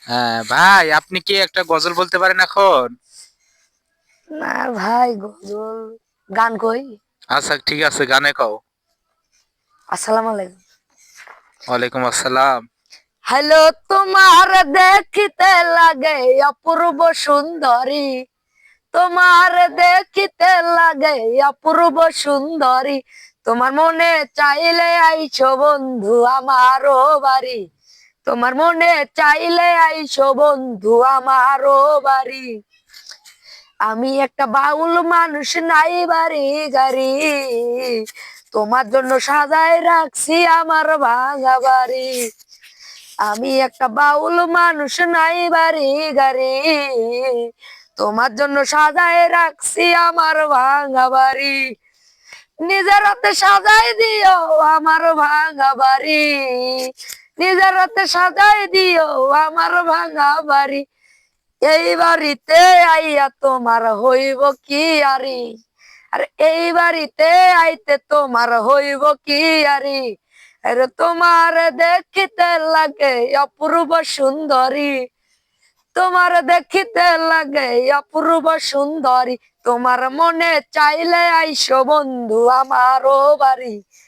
হ্যাঁ ভাই, আপনি কি একটা গজল বলতে পারেন এখন? না ভাই, গজল গান কই। আচ্ছা ঠিক আছে, গানে কও। আসসালামু আলাইকুম। ওয়ালাইকুম আসসালাম। হ্যালো, তোমার দেখিতে লাগে অপূর্ব সুন্দরী, তোমার দেখিতে লাগে অপূর্ব সুন্দরী, তোমার মনে চাইলে আইসো বন্ধু আমারও বাড়ি, তোমার মনে চাইলে আইসো বন্ধু আমারও বাড়ি। আমি একটা বাউল মানুষ, নাই বাড়ি গাড়ি, তোমার জন্য সাজায় রাখছি আমার ভাঙা বাড়ি। আমি একটা বাউল মানুষ, নাই বাড়ি গাড়ি, তোমার জন্য সাজায় রাখছি আমার ভাঙা বাড়ি। নিজের হাতে সাজাই দিও আমার ভাঙা বাড়ি, নিজের হাতে সাজাই দিও আমার ভাঙা বাড়ি। এই বাড়িতে আইয়া তোমার হইব কি আরি, আর এই বাড়িতে আইতে তোমার হইব কি আরি। আরে তোমার দেখিতে লাগে অপূর্ব সুন্দরী, তোমার দেখিতে লাগে অপূর্ব সুন্দরী, তোমার মনে চাইলে আইসো বন্ধু আমারও বাড়ি।